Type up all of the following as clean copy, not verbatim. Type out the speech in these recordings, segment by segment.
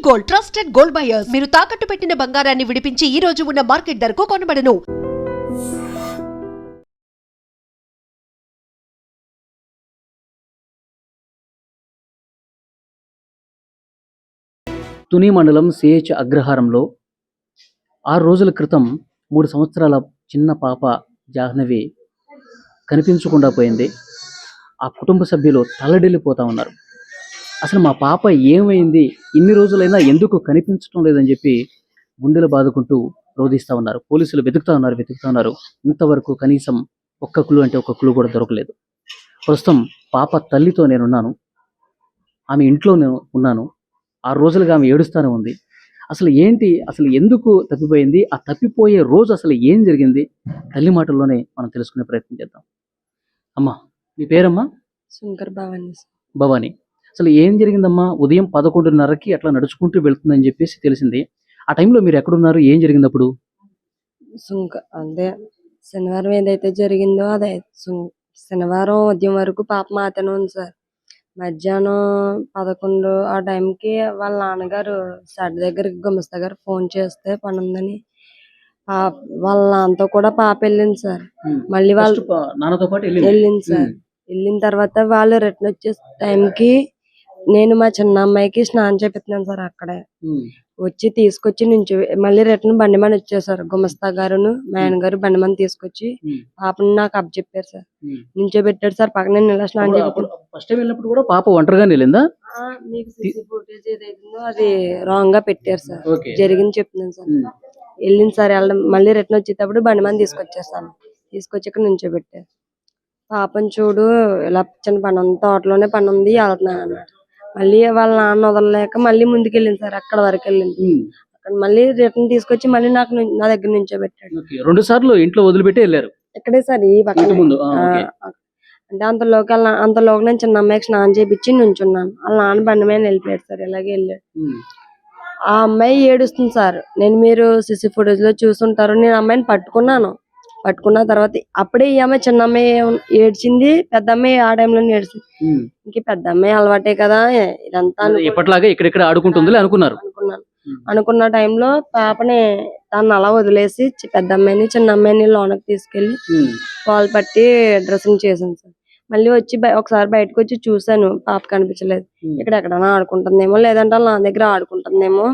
Gold, trusted gold buyers. మీరు తాకట్టు పెట్టిన బంగారాన్ని విడిపించి ఈ రోజు ఉన్న మార్కెట్ ధరకు కొనబడను. తుని మండలం సిహెచ్ అగ్రహారంలో 6 రోజుల క్రితం 3 సంవత్సరాల చిన్న పాప జాహ్నవి కనిపించకుండా పోయింది. ఆ కుటుంబ సభ్యులు తల్లడిల్లిపోతా ఉన్నారు. అసలు మా పాప ఏమైంది, ఇన్ని రోజులైనా ఎందుకు కనిపించడం లేదని చెప్పి గుండెలు బాదుకుంటూ రోధిస్తూ ఉన్నారు. పోలీసులు వెతుకుతా ఉన్నారు. ఇంతవరకు కనీసం ఒక్క క్లూ కూడా దొరకలేదు. ప్రస్తుతం పాప తల్లితో నేనున్నాను. ఆమె ఇంట్లో నేను ఉన్నాను. 6 రోజులుగా ఆమె ఏడుస్తూనే ఉంది. అసలు ఎందుకు తప్పిపోయింది, ఆ తప్పిపోయే రోజు అసలు ఏం జరిగింది, తల్లి మాటల్లోనే మనం తెలుసుకునే ప్రయత్నం చేద్దాం. అమ్మా, మీ పేరమ్మా? శంకర్ భవాని. అసలు ఏం జరిగిందమ్మా? ఉదయం 11:30కి అట్లా నడుచుకుంటూ వెళ్తుందని చెప్పేసి తెలిసింది. ఆ టైంలో మీరు ఎక్కడున్నారు, ఏం జరిగింది అప్పుడు? అదే శనివారం ఏదైతే జరిగిందో అదే శనివారం ఉదయం వరకు పాప మాతనే ఉంది సార్. మధ్యాహ్నం 11 ఆ టైంకి వాళ్ళ నాన్నగారు షెడ్ దగ్గరికి గుమస్తా గారు ఫోన్ చేస్తే పని ఉందని వాళ్ళ నాన్నతో కూడా పాప వెళ్ళింది సార్. మళ్ళీ వాళ్ళు నాన్నతో పాటు వెళ్ళింది సార్. వెళ్ళిన తర్వాత వాళ్ళు రిటర్న్ వచ్చే టైంకి నేను మా చిన్న అమ్మాయికి స్నానం చేపిస్తున్నాను సార్. అక్కడే వచ్చి తీసుకొచ్చి నుంచి మళ్ళీ రిటర్న్ బండి మీద వచ్చేసారు. గుమస్తా గారును మా ఆయన గారు బండి మీద తీసుకొచ్చి పాపని నాకు అప్ చెప్పారు సార్. నుంచో పెట్టాడు సార్ పక్కన. ఇలా స్నానం వెళ్ళినప్పుడు కూడా పాప ఒంటరిగా వెళ్ళిందా? మీకు ఫుటేజ్ ఏదైతుందో అది రాంగ్ గా పెట్టారు సార్. జరిగింది చెప్తున్నాను సార్. వెళ్ళింది సార్. వెళ్ళడం మళ్ళీ రిటర్న్ వచ్చేటప్పుడు బండి మీద తీసుకొచ్చేస్తాను. తీసుకొచ్చి ఇక్కడ నుంచో పెట్టారు. పాపని చూడు ఇలా చిన్న పని ఉంది, తోటలోనే పని ఉంది, వెళ్తున్నాను అన్నాడు. మళ్ళీ వాళ్ళ నాన్న వదలలేక మళ్ళీ ముందుకెళ్ళింది సార్. అక్కడ వరకు వెళ్ళింది. అక్కడ మళ్ళీ రిటర్న్ తీసుకొచ్చి మళ్ళీ నా దగ్గర నుంచో పెట్టాడు. 2 సార్లు ఇంట్లో వదిలిపెట్టి వెళ్ళారు. ఇక్కడే సార్ ఈ పక్కన. అంటే అంతలోకి నేను చిన్న అమ్మాయికి స్నానం చేపించి నుంచున్నాను. వాళ్ళ నాన్న బండి మీద వెళ్ళిపోయాడు సార్. ఇలాగే వెళ్ళాడు. ఆ అమ్మాయి ఏడుస్తుంది సార్. మీరు సిసి ఫుటేజ్ లో చూసుంటారు. నేను అమ్మాయిని పట్టుకున్న తర్వాత అప్పుడే ఈ అమ్మాయి చిన్న అమ్మాయి ఏడ్చింది, పెద్ద అమ్మాయి ఆ టైంలో ఏడ్చింది. ఇంక పెద్ద అమ్మాయి అలవాటే కదా ఇదంతా ఎప్పటిలాగే ఇక్కడ ఆడుకుంటుంది అనుకున్న టైంలో పాపని తను అలా వదిలేసి పెద్ద అమ్మాయిని చిన్న అమ్మాయిని లోనకి తీసుకెళ్లి పాలు పట్టి డ్రెస్సింగ్ చేశాను సార్. మళ్ళీ వచ్చి ఒకసారి బయటకు వచ్చి చూసాను, పాప కనిపించలేదు. ఇక్కడ ఎక్కడైనా ఆడుకుంటుందేమో, లేదంటే నా దగ్గర ఆడుకుంటుందేమో.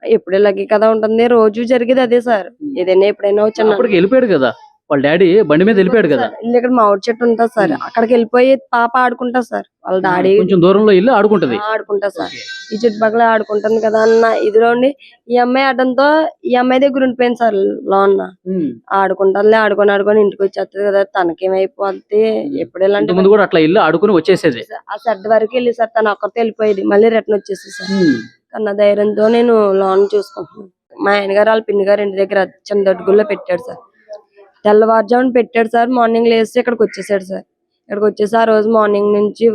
ఎప్పుడు ఇలాగే కదా ఉంటుంది, రోజు జరిగేది అదే సార్. ఏదైనా ఎప్పుడైనా వచ్చి వెళ్ళిపోయాడు కదా వాళ్ళ డాడీ, బండి మీద వెళ్ళిపోయాడు కదా. ఇక్కడ మామిడి చెట్టు ఉంటుంది సార్, అక్కడికి వెళ్ళిపోయి పాప ఆడుకుంటా సార్. వాళ్ళ డాడీ కొంచెం దూరంలో వెళ్ళి ఆడుకుంటా సార్. ఈ చుట్టుపక్కల ఆడుకుంటుంది కదా అన్న ఇదిలోండి ఈ అమ్మాయి ఆడటంతో ఈ అమ్మాయి దగ్గర ఉండిపోయింది సార్. లోన ఆడుకొని ఇంటికి వచ్చేస్తుంది కదా, తనకేమైపోద్ది. ఎప్పుడు ఇలాంటి ముందు కూడా అట్లా వెళ్ళి ఆడుకుని వచ్చేసేది. ఆ షెడ్ వరకు వెళ్ళి సార్ తను ఒక్కరితో వెళ్ళిపోయేది. మళ్ళీ రిటర్న్ వచ్చేసి సార్. కన్న ధైర్యంతో నేను లోన్ చూసుకుంటున్నాను. మా ఆయన గారు వాళ్ళ పిన్ని గారు ఇంటి దగ్గర చిన్న దొడ్డుగుల్లో పెట్టాడు సార్. తెల్లవారుజామున పెట్టాడు సార్. మార్నింగ్ లేసి ఇక్కడికి వచ్చేసాడు సార్. ఇక్కడికి వచ్చేసి ఆ రోజు మార్నింగ్ నుంచి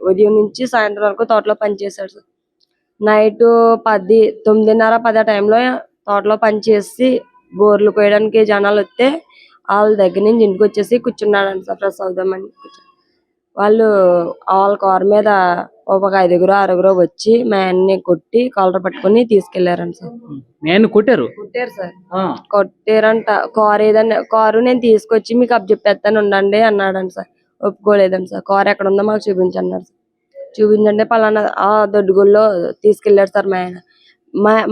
ఉదయం నుంచి సాయంత్రం వరకు తోటలో పనిచేశాడు సార్. నైట్ 9:30-10 ఆ టైంలో తోటలో పనిచేసి బోర్లు కోయడానికి జనాలు వస్తే వాళ్ళ దగ్గర నుంచి ఇంటికి వచ్చేసి కూర్చున్నాడు సార్. ఫ్రెష్ అవుదామని వాళ్ళు వాళ్ళ కారు మీద ఒక 5-6 వచ్చి మా ఆయన్ని కొట్టి కాలర్ పట్టుకుని తీసుకెళ్లారంట సార్. కొట్టారు సార్. కొట్టారంట. కారు నేను తీసుకొచ్చి మీకు అప్ చెప్పేస్తాను ఉండండి అన్నాడంట సార్. ఒప్పుకోలేదండి సార్. కారు ఎక్కడ ఉందో మాకు చూపించన్నారు సార్. చూపించండి పలానా ఆ దొడ్డుగుల్లో తీసుకెళ్లాడు సార్ మా ఆయన.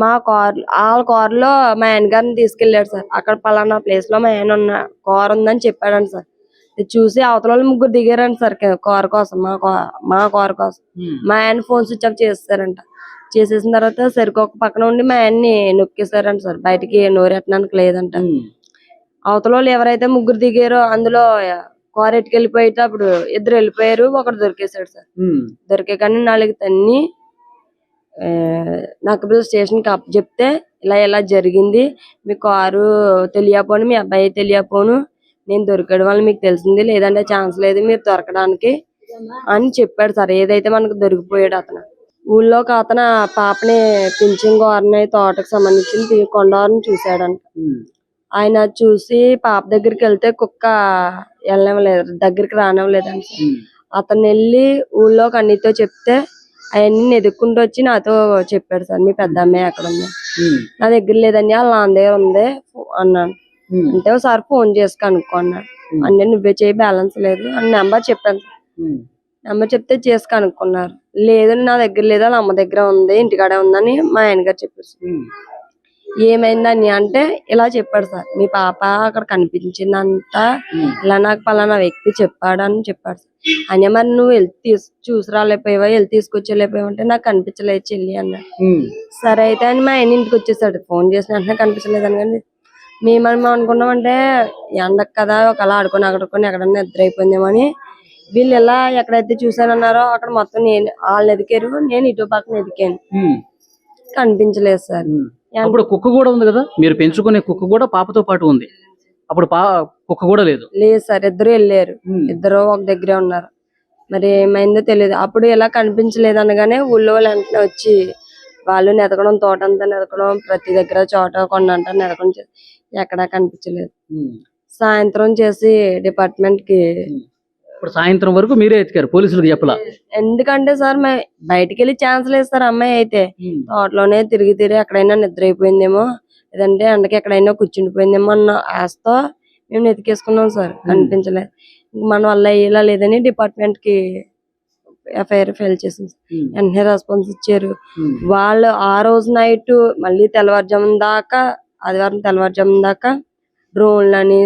మా వాళ్ళ కారులో మా ఆయన గారిని తీసుకెళ్లాడు సార్. అక్కడ పలానా ప్లేస్ లో మా ఆయన కారు ఉందని చెప్పాడంట సార్. చూసి అవతల వాళ్ళు 3 దిగారంట సార్ కారు కోసం, మా కారు కోసం. మా ఆయన ఫోన్ స్విచ్ ఆఫ్ చేస్తారంట. చేసేసిన తర్వాత సరికి ఒక పక్కన ఉండి మా ఆయన్ని నొక్కేశారంట సార్. బయటికి నోరెట్టడానికి లేదంట. అవతల వాళ్ళు ఎవరైతే 3 దిగారో అందులో కారు ఎట్టుకెళ్ళిపోయితే అప్పుడు 2 వెళ్ళిపోయారు, ఒకడు దొరికేశాడు సార్. దొరికే కానీ 4 తన్ని నక్కబిల్ స్టేషన్ కి అప్ చెప్తే ఇలా జరిగింది, మీ కారు తెలియపోను, మీ అబ్బాయి తెలియపోను, నేను దొరికడం వల్ల మీకు తెలిసింది, లేదంటే ఛాన్స్ లేదు మీరు దొరకడానికి అని చెప్పాడు సార్. ఏదైతే మనకు దొరికిపోయాడు అతను. ఊళ్ళో ఒక అతను పాపని పింఛన్ గోరని తోటకు సంబంధించిన కొండవారిని చూశాడంట. ఆయన చూసి పాప దగ్గరికి వెళ్తే కుక్క వెళ్ళనివ్వలేదు, దగ్గరికి రానివ్వలేదంట. అతను వెళ్ళి ఊళ్ళోకి అన్నితో చెప్తే అవన్నీ ఎదుక్కుంటూ వచ్చి నాతో చెప్పాడు సార్, మీ పెద్ద అమ్మాయి ఎక్కడ ఉంది? ఉమ్, నా దగ్గర లేదని వాళ్ళ నాన్న దగ్గర ఉంది అన్నాను. ఉమ్, అంటే ఒకసారి ఫోన్ చేసి కనుక్కో అన్నాడు. ఉమ్, అంటే నువ్వే చేయి, బ్యాలెన్స్ లేదు అని నెంబర్ చెప్పాను. ఉమ్, నెంబర్ చెప్తే చేసి కనుక్కున్నారు. లేదు నా దగ్గర లేదు, వాళ్ళ అమ్మ దగ్గర ఉంది, ఇంటికాడే ఉందని మా ఆయన గారు చెప్పారు. ఉమ్, ఏమైందని అంటే ఇలా చెప్పాడు సార్, మీ పాప అక్కడ కనిపించిందంట, ఉమ్, ఇలా నాకు పలానా వ్యక్తి చెప్పాడని చెప్పాడు సార్. అని మరి నువ్వు వెళ్ళి చూసి రాలేకపోయావా, వెళ్ళి తీసుకొచ్చేలేకపోయావు అంటే నాకు కనిపించలేదు చెల్లి అన్నాడు. ఉమ్, సరే అయితే అని మా ఆయన ఇంటికి వచ్చేసాడు. ఫోన్ చేసిన వెంటనే కనిపించలేదని. కానీ మేమేమో అనుకున్నాం అంటే ఎండకు కదా ఒకలా ఆడుకొని ఎక్కడన్నా నిద్ర అయిపోయిందేమో అని, వీళ్ళు ఇలా ఎక్కడైతే చూసానన్నారో అక్కడ మొత్తం నేను వాళ్ళని ఎదికారు, నేను ఇటు పక్కన ఎదికాను. ఉమ్, కనిపించలేదు సార్. ఉమ్. అప్పుడు కుక్క కూడా ఉంది కదా, మీరు పెంచుకునే కుక్క కూడా పాపతో పాటు ఉంది. అప్పుడు కుక్క కూడా లేదు. లేదు సార్, ఇద్దరు వెళ్ళారు. ఉమ్, ఇద్దరు ఒక దగ్గరే ఉన్నారు. మరి ఏమైందో తెలియదు. అప్పుడు ఇలా కనిపించలేదు అనగానే ఊళ్ళో వాళ్ళు వెంటనే వచ్చి వాళ్ళు నెతకడం, తోటంతా నెతకడం, ప్రతి దగ్గర చోట కొండంతా నెతకడం ఎక్కడా కనిపించలేదు. ఉమ్, సాయంత్రం చేసి డిపార్ట్మెంట్ కి. ఇప్పుడు సాయంత్రం వరకు మీరే ఎత్తికారు, పోలీసులకు చెప్పలా? ఎందుకంటే సార్ బయటికి వెళ్ళి ఛాన్స్ లేదు సార్. అమ్మాయి అయితే ఉమ్, తోటలోనే తిరిగి ఎక్కడైనా నిద్ర అయిపోయిందేమో, లేదంటే ఎండకి ఎక్కడైనా కూర్చుండిపోయిందేమో అన్న ఆశతో మేము ఎతికేసుకున్నాం సార్. కనిపించలేదు. మన వల్ల ఇలా లేదని డిపార్ట్మెంట్ కి ఎఫ్ఐఆర్ ఫైల్ చేసింది. ఉమ్, వెంటనే రెస్పాన్స్ ఇచ్చారు. ఉమ్, వాళ్ళు ఆ రోజు నైట్ మళ్ళీ తెల్లవారుజామున దాకా, ఆదివారం తెల్లవారుజామున దాకా డ్రోన్లని,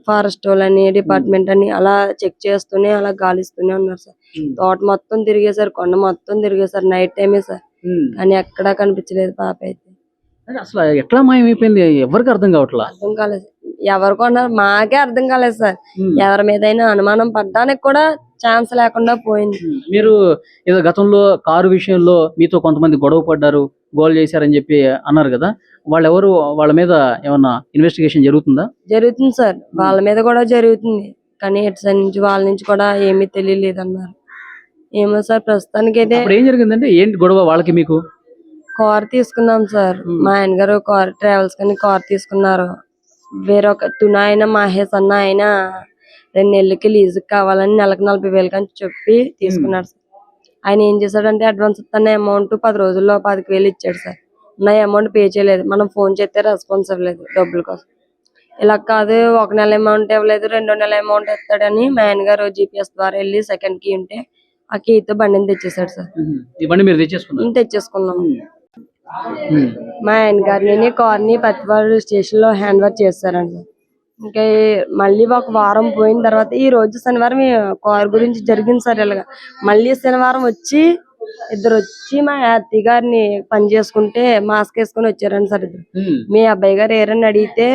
ఫారెస్ట్ వాళ్ళని, డిపార్ట్మెంట్ అని అలా చెక్ చేస్తూనే అలా గాలిస్తూనే ఉన్నారు సార్. ఉమ్, తోట మొత్తం తిరిగేసారు, కొండ మొత్తం తిరిగేసారు, నైట్ టైమే సార్. ఉమ్. కానీ ఎక్కడా కనిపించలేదు పాప అయితే. అరే అసలు ఎట్లా మాయమైపోయింది ఎవరికి అర్థం కావట్లా? అర్థం కాలేదు. ఎవరు కొన్నారు మాకే అర్థం కాలేదు సార్. ఉమ్, ఎవరి మీదైనా అనుమానం పడ్డానికి కూడా ఛాన్స్ లేకుండా పోయింది. ఉమ్. మీరు ఏదో గతంలో కారు విషయంలో మీతో కొంతమంది గొడవ పడ్డారు, గోల్ చేశారని చెప్పి అన్నారు కదా, వాళ్ళెవరు? వాళ్ళ మీద ఏమన్నా ఇన్వెస్టిగేషన్ జరుగుతుందా? జరుగుతుంది సార్, వాళ్ళ మీద కూడా జరుగుతుంది. కానీ ఇటు సైడ్ నుంచి వాళ్ళ నుంచి కూడా ఏమీ తెలియలేదు అన్నారు. ఏమో సార్, ప్రస్తుతానికి అయితే అప్పుడు ఏం జరిగిందంటే ఏంటి గొడవ వాళ్ళకి మీకు? కార్ తీసుకున్నాం సార్. మా ఆయన గారు కార్ ట్రావెల్స్ కానీ కార్ తీసుకున్నారు. వేరొక తునాయన మహేష్ అన్న ఆయన 2 నెలలకి లీజు కావాలని నెలకు 40,000 అని చెప్పి తీసుకున్నాడు సార్. ఆయన ఏం చేశాడంటే అడ్వాన్స్ ఇస్తున్న అమౌంట్ 10 రోజుల్లో 25,000 ఇచ్చాడు సార్. నా అమౌంట్ పే చేయలేదు. మనం ఫోన్ చేస్తే రెస్పాన్స్ ఇవ్వలేదు డబ్బుల కోసం. ఇలా కాదు, 1 నెల అమౌంట్ ఇవ్వలేదు, 2వ నెల అమౌంట్ ఇస్తాడని మా ఆయన గారు GPS ద్వారా వెళ్ళి సెకండ్ కీ ఉంటే ఆ కీతో బండిని తెచ్చేసాడు సార్. ఈ బండి మీరు తెచ్చేసుకున్నారు? తెచ్చేసుకున్నాం. ఉమ్, మా ఆయన గారిని కార్ని పత్తిపాడు స్టేషన్ లో హ్యాండ్ ఓవర్ చేస్తారండి. ఇంకా మళ్ళీ ఒక వారం పోయిన తర్వాత ఈ రోజు శనివారం కార్ గురించి జరిగింది సార్. ఇలాగా మళ్ళీ శనివారం వచ్చి ఇద్దరు వచ్చి మా అత్తయ్య గారిని పని చేసుకుంటే మాస్క్ వేసుకొని వచ్చారండి సార్. ఇద్దరు ఉమ్, మీ అబ్బాయి గారు ఏరని అడిగితే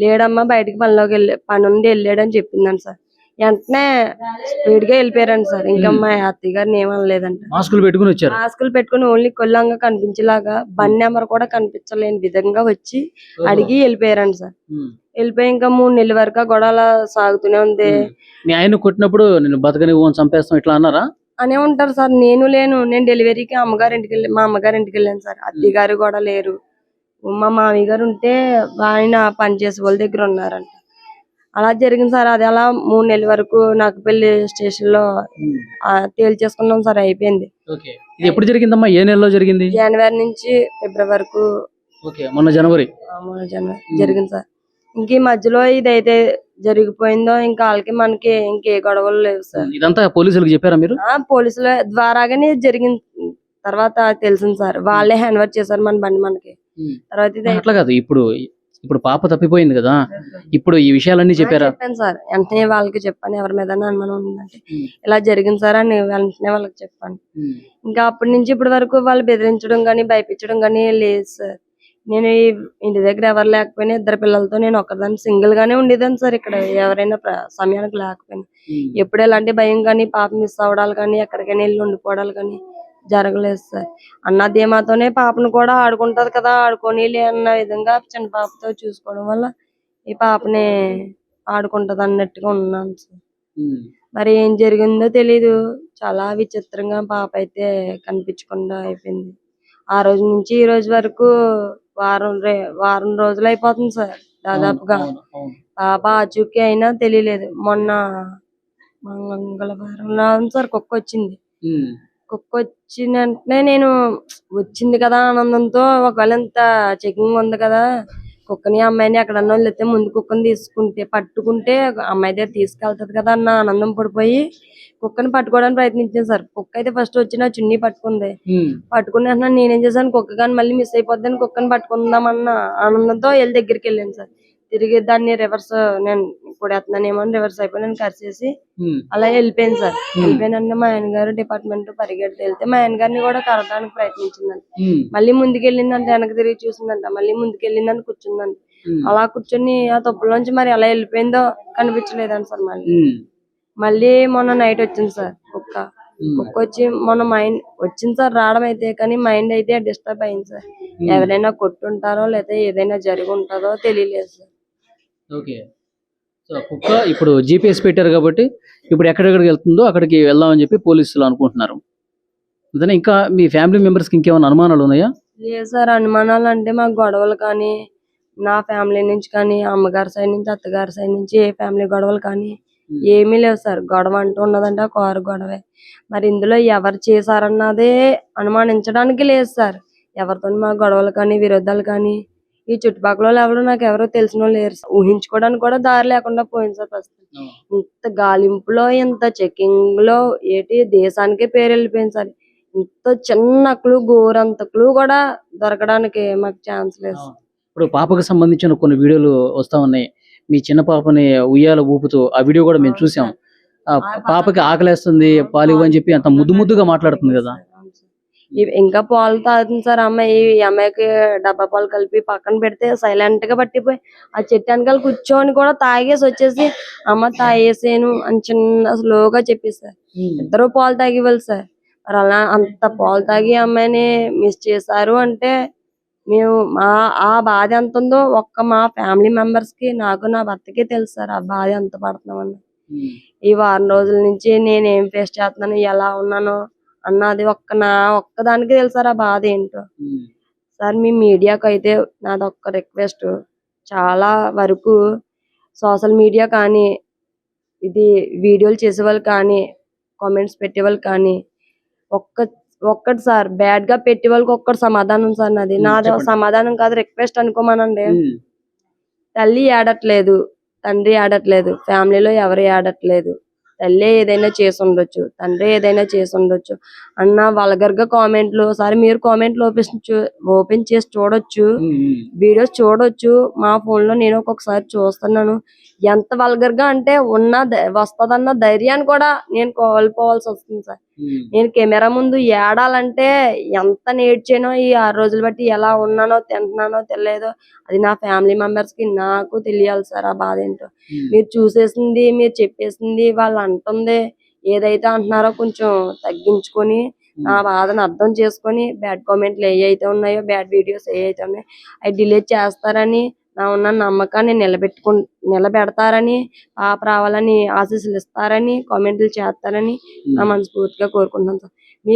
లేడమ్మా బయటికి పని నుండి వెళ్ళాడని చెప్పిందండి సార్. వెంటనే స్పీడ్ గా వెళ్ళిపోయారండి సార్. ఇంకా మా అత్తయ్య గారిని ఏమనలేదంట. మాస్కులు పెట్టుకుని వచ్చారు? మాస్కులు పెట్టుకుని ఓన్లీ కొల్లంగా కనిపించేలాగా, బండి నెంబర్ కూడా కనిపించలేని విధంగా వచ్చి అడిగి వెళ్ళిపోయారండి సార్. ఉమ్, వెళ్ళిపోయి ఇంకా 3 నెలల వరకు గొడవ సాగుతూనే ఉంది. మీ ఆయన కొట్టినప్పుడు నేను బతకని చంపేస్తాం ఇట్లా అన్నారా? అనే ఉంటారు సార్. నేను డెలివరీకి మా అమ్మగారి ఇంటికి వెళ్ళాను సార్. అత్తయ్య గారు కూడా లేరు. మా మామయ్య గారు ఉంటే ఆయన పనిచేసే వాళ్ళ దగ్గర ఉన్నారంట. అలా జరిగింది సార్. అది అలా 3 నెలల వరకు నాకు పెళ్లి స్టేషన్ లో తేల్చేసుకున్నాం సార్. అయిపోయింది. ఓకే, ఇది ఎప్పుడు జరిగిందమ్మా? ఏ నెలలో జరిగింది? జనవరి నుంచి ఫిబ్రవరి వరకు. ఓకే, మొన్న జనవరి జరిగింది సార్. ఇంక ఈ మధ్యలో ఇదైతే జరిగిపోయిందో ఇంకా వాళ్ళకి మనకి ఇంకే గొడవలు లేవు సార్. ఇదంతా పోలీసులకు చెప్పారా మీరు? పోలీసుల ద్వారాగానే జరిగింది. తర్వాత తెలిసింది సార్, వాళ్ళే హ్యాండ్ ఓవర్ చేశారు మన బండి మనకి. తర్వాత ఇది అట్లా కాదు, ఇప్పుడు పాప తప్పిపోయింది కదా, ఇప్పుడు ఈ విషయాలన్నీ చెప్పారా? చెప్పాను సార్. వెంటనే వాళ్ళకి చెప్పాను, ఎవరి మీద అనుమానం ఉందంటే ఇలా జరిగింది సార్ అని వెంటనే వాళ్ళకి చెప్పాను. ఇంకా అప్పటి నుంచి ఇప్పటి వరకు వాళ్ళు బెదిరించడం గానీ భయపించడం గానీ లేదు సార్. నేను ఇంటి దగ్గర ఎవరు లేకపోయినా 2 పిల్లలతో నేను ఒక్కదాన్ని సింగిల్ గానే ఉండేదాన్ని సార్. ఇక్కడ ఎవరైనా సమయానికి లేకపోయినా ఎప్పుడు ఎలాంటి భయం కానీ, పాప మిస్ అవడాలు కానీ, ఎక్కడికైనా వెళ్ళి ఉండిపోవడాలు కానీ జరగలేదు సార్. అన్న ధీమాతోనే పాపను కూడా ఆడుకుంటది కదా, ఆడుకోనీలే అన్న విధంగా చిన్న పాపతో చూసుకోవడం వల్ల ఈ పాపని ఆడుకుంటది అన్నట్టుగా ఉన్నాను సార్. మరి ఏం జరిగిందో తెలీదు. చాలా విచిత్రంగా పాప అయితే కనిపించకుండా అయిపోయింది. ఆ రోజు నుంచి ఈ రోజు వరకు వారం రోజులు అయిపోతుంది సార్ దాదాపుగా. పాప ఆచూకీ అయినా తెలియలేదు. మొన్న మంగళవారం సార్ కుక్క వచ్చింది. కుక్క వచ్చిన వెంటనే నేను వచ్చింది కదా ఆనందంతో, ఒకవేళ ఇంత చెకింగ్ ఉంది కదా, కుక్కని అమ్మాయిని ఎక్కడన్నా వదిలేస్తే ముందు కుక్కని తీసుకుంటే పట్టుకుంటే అమ్మాయి దగ్గర తీసుకెళ్తది కదా అన్న ఆనందం పడిపోయి కుక్కని పట్టుకోవడానికి ప్రయత్నించాను సార్. కుక్క అయితే ఫస్ట్ వచ్చి నా చున్నీ పట్టుకుంది. పట్టుకుని వెంటనే నేనేం చేశాను, కుక్క కానీ మళ్ళీ మిస్ అయిపోద్దని కుక్కని పట్టుకుందామన్న ఆనందంతో వెళ్ళి దగ్గరికి వెళ్ళాను సార్. తిరిగి దాన్ని రివర్స్ నేను కొడేస్తున్నానేమో అని రివర్స్ అయిపోయి నేను కరిచేసి అలా వెళ్ళిపోయింది సార్. వెళ్ళిపోయిన మా ఆయన గారు డిపార్ట్మెంట్ పరిగెడితే వెళ్తే మా ఆయన గారిని కూడా కరవడానికి ప్రయత్నించిందంట. మళ్ళీ ముందుకెళ్ళిందంట, వెనక తిరిగి చూసిందంట, మళ్ళీ ముందుకెళ్ళిందని కూర్చుందంట. అలా కూర్చొని ఆ తప్పులోంచి మరి ఎలా వెళ్ళిపోయిందో కనిపించలేదంట సార్. మళ్ళీ మొన్న నైట్ వచ్చింది సార్ కుక్క. కుక్క వచ్చి మొన్న మైండ్ వచ్చింది సార్ రావడం అయితే, కానీ మైండ్ అయితే డిస్టర్బ్ అయింది సార్. ఎవరైనా కొట్టుంటారో లేదా ఏదైనా జరిగి ఉంటుందో తెలియలేదు సార్. ఓకే. సో కుక్క ఇప్పుడు జీపీఎస్ పెట్టారు కాబట్టి ఇప్పుడు ఎక్కడెక్కడికి వెళ్తుందో అక్కడికి వెళ్దామని చెప్పి పోలీసులు అనుకుంటున్నారు. అంతేనా? ఇంకా మీ ఫ్యామిలీ మెంబర్స్కి ఇంకేమైనా అనుమానాలు ఉన్నాయా? లేదు సార్, అనుమానాలు అంటే మాకు గొడవలు కానీ, నా ఫ్యామిలీ నుంచి కానీ, అమ్మగారి సైడ్ నుంచి అత్తగారి సైడ్ నుంచి ఏ ఫ్యామిలీ గొడవలు కానీ ఏమీ లేవు సార్. గొడవ అంటూ ఉన్నదంటే ఆ కారు గొడవే. మరి ఇందులో ఎవరు చేశారన్నదే అనుమానించడానికి లేదు సార్. ఎవరితో మా గొడవలు కానీ విరోధాలు కానీ ఈ చుట్టుపక్కల ఎవరు నాకు ఎవరో తెలిసిన వాళ్ళు లేరు. ఊహించుకోవడానికి కూడా దారి లేకుండా పోయింది సార్. ప్రస్తుతం ఇంత గాలింపులో ఇంత చెకింగ్ లో ఏటి దేశానికే పేరు వెళ్ళిపోయింది సార్. ఇంత చిన్న క్లూ గోరంత క్లూ కూడా దొరకడానికి మాకు ఛాన్స్ లేదు. ఇప్పుడు పాపకు సంబంధించిన కొన్ని వీడియోలు వస్తా ఉన్నాయి. మీ చిన్న పాపని ఉయ్యాల ఊపుతూ ఆ వీడియో కూడా మేము చూసాం. ఆ పాపకి ఆకలేస్తుంది పాలు ఇవ్వని చెప్పి అంత ముద్దు ముద్దుగా మాట్లాడుతుంది కదా. ఇంకా పాలు తాగుతుంది సార్ అమ్మాయి. ఈ అమ్మాయికి డబ్బా పాలు కలిపి పక్కన పెడితే సైలెంట్ గా పట్టిపోయి ఆ చెట్టు వెనకాల కూర్చొని కూడా తాగేసి వచ్చేసి అమ్మ తాగేసాను అని చిన్న స్లోగా చెప్పేసారు. ఇద్దరు పాలు తాగివ్వాలి సార్. మరి అలా అంత పాలు తాగి అమ్మాయిని మిస్ చేశారు అంటే మేము ఆ బాధ ఎంత ఉందో ఒక్క మా ఫ్యామిలీ మెంబర్స్ కి నాకు నా భర్తకి తెలుసు సార్. ఆ బాధ ఎంత పడుతున్నామని. ఈ వారం రోజుల నుంచి నేను ఏం ఫేస్ చేస్తున్నాను, ఎలా ఉన్నాను అన్నది ఒక్కదానికి తెలుసు సార్ ఆ బాధ ఏంటో. సార్ మీ మీడియాకు అయితే నాది ఒక్క రిక్వెస్ట్, చాలా వరకు సోషల్ మీడియా కానీ ఇది వీడియోలు చేసేవాళ్ళు కానీ కామెంట్స్ పెట్టేవాళ్ళు కానీ ఒక్కటి సార్ బ్యాడ్ గా పెట్టే వాళ్ళకి ఒక్కటి సమాధానం సార్. నాది సమాధానం కాదు, రిక్వెస్ట్ అనుకోమనండి. తల్లి ఏడట్లేదు, తండ్రి ఏడట్లేదు, ఫ్యామిలీలో ఎవరు ఏడట్లేదు. తల్లి ఏదైనా చేసి ఉండొచ్చు, తండ్రి ఏదైనా చేసి ఉండొచ్చు అన్న వల్గర్ గా కామెంట్లు. ఒకసారి మీరు కామెంట్లు ఓపెన్ చేసి చూడొచ్చు, వీడియోస్ చూడొచ్చు. మా ఫోన్ లో నేను ఒక్కొక్కసారి చూస్తున్నాను. ఎంత వల్గర్ గా అంటే వస్తదన్న ధైర్యాన్ని కూడా నేను కోల్పోవాల్సి వస్తుంది సార్. నేను కెమెరా ముందు ఏడాలంటే ఎంత నేర్చానో, ఈ 6 రోజులు బట్టి ఎలా ఉన్నానో తింటున్నానో తెలియదో అది నా ఫ్యామిలీ మెంబర్స్ కి నాకు తెలియాలి సార్ ఆ బాధ ఏంటో. మీరు చూసేసింది, మీరు చెప్పేసింది, వాళ్ళు అంటుంది ఏదైతే అంటున్నారో కొంచెం తగ్గించుకొని నా బాధను అర్థం చేసుకొని బ్యాడ్ కామెంట్లు ఏవైతే ఉన్నాయో, బ్యాడ్ వీడియోస్ ఏవైతే ఉన్నాయో అవి డిలీట్ చేస్తారని, నా ఉన్న నమ్మకాన్ని నిలబెడతారని, పాప రావాలని ఆశీస్సులు ఇస్తారని, కామెంట్లు చేస్తారని నా మనస్ఫూర్తిగా కోరుకుంటున్నాను సార్. మీ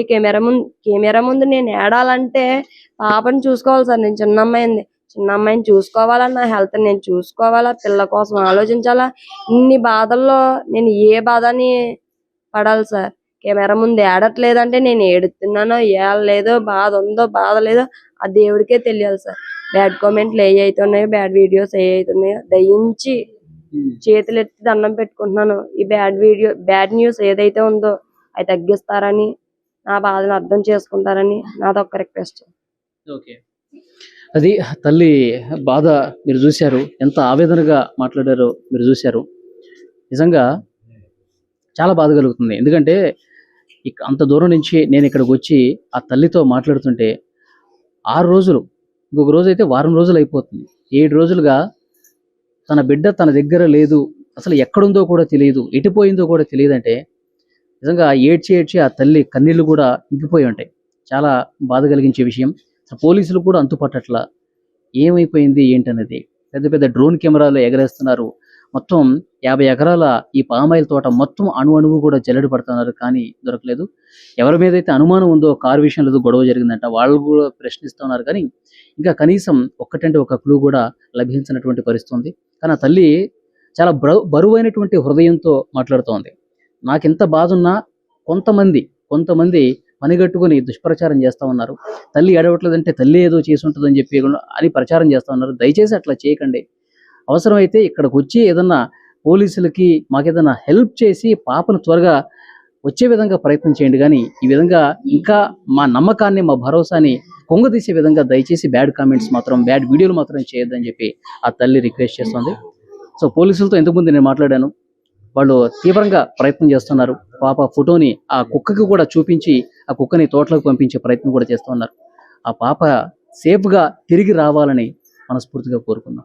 కెమెరా ముందు నేను ఏడాలంటే పాపని చూసుకోవాలి సార్. నేను చిన్న అమ్మాయిని చూసుకోవాలా, నా హెల్త్ నేను చూసుకోవాలా, పిల్ల కోసం ఆలోచించాలా. ఇన్ని బాధల్లో నేను ఏ బాధని పడాలి సార్. కెమెరా ముందు ఏడట్లేదంటే నేను ఏడుతున్నానో ఏడలేదో, బాధ ఉందో బాధ లేదో ఆ దేవుడికే తెలియాలి సార్. బ్యాడ్ కామెంట్లు ఏవైతే ఉన్నాయో, బ్యాడ్ వీడియోస్ ఏవైతే ఉన్నాయో దయించి చేతులు ఎత్తి దండం పెట్టుకుంటున్నాను. ఈ బ్యాడ్ న్యూస్ ఏదైతే ఉందో అవి తగ్గిస్తారని, నా బాధను అర్థం చేసుకుంటారని నాదొక్క రిక్వెస్ట్. ఓకే, అది తల్లి బాధ మీరు చూశారు, ఎంత ఆవేదనగా మాట్లాడారో మీరు చూశారు. నిజంగా చాలా బాధ కలుగుతుంది. ఎందుకంటే అంత దూరం నుంచి నేను ఇక్కడికి వచ్చి ఆ తల్లితో మాట్లాడుతుంటే 6 రోజులు, ఇంకొక రోజు అయితే వారం రోజులు అయిపోతుంది, 7 రోజులుగా తన బిడ్డ తన దగ్గర లేదు, అసలు ఎక్కడుందో కూడా తెలియదు, ఎటుపోయిందో కూడా తెలియదంటే నిజంగా ఏడ్చి ఆ తల్లి కన్నీళ్లు కూడా ఇంకిపోయి ఉంటాయి. చాలా బాధ కలిగించే విషయం. పోలీసులు కూడా అంతుపట్టట్లా ఏమైపోయింది ఏంటనేది. పెద్ద డ్రోన్ కెమెరాలు ఎగరేస్తున్నారు. మొత్తం 50 ఎకరాల ఈ పామాయిల్ తోట మొత్తం అణువు కూడా జల్లెడ పడుతున్నారు, కానీ దొరకలేదు. ఎవరి మీద అయితే అనుమానం ఉందో కారు విషయంలో గొడవ జరిగిందంట, వాళ్ళు కూడా ప్రశ్నిస్తున్నారు, కానీ ఇంకా కనీసం ఒక్కటంటే ఒక క్లూ కూడా లభించినటువంటి పరిస్థితి ఉంది. కానీ ఆ తల్లి చాలా బరువైనటువంటి హృదయంతో మాట్లాడుతోంది. నాకెంత బాధ ఉన్నా కొంతమంది పనిగట్టుకుని దుష్ప్రచారం చేస్తూ ఉన్నారు. తల్లి ఏడవట్లేదంటే తల్లి ఏదో చేసి ఉంటుందని చెప్పి అని ప్రచారం చేస్తూ ఉన్నారు. దయచేసి అట్లా చేయకండి. అవసరమైతే ఇక్కడికి వచ్చి ఏదన్నా పోలీసులకి మాకేదన్నా హెల్ప్ చేసి పాపను త్వరగా వచ్చే విధంగా ప్రయత్నం చేయండి. కానీ ఈ విధంగా ఇంకా మా నమ్మకాన్ని, మా భరోసాని కొంగదీసే విధంగా దయచేసి బ్యాడ్ కామెంట్స్ మాత్రం, బ్యాడ్ వీడియోలు మాత్రం చేయొద్దని చెప్పి ఆ తల్లి రిక్వెస్ట్ చేస్తుంది. సో పోలీసులతో ఇంతకుముందు నేను మాట్లాడాను. వాళ్ళు తీవ్రంగా ప్రయత్నం చేస్తున్నారు. పాప ఫోటోని ఆ కుక్కకి కూడా చూపించి ఆ కుక్కని తోటలోకి పంపించే ప్రయత్నం కూడా చేస్తున్నారు. ఆ పాప సేఫ్గా తిరిగి రావాలని మనస్ఫూర్తిగా కోరుకుందాం.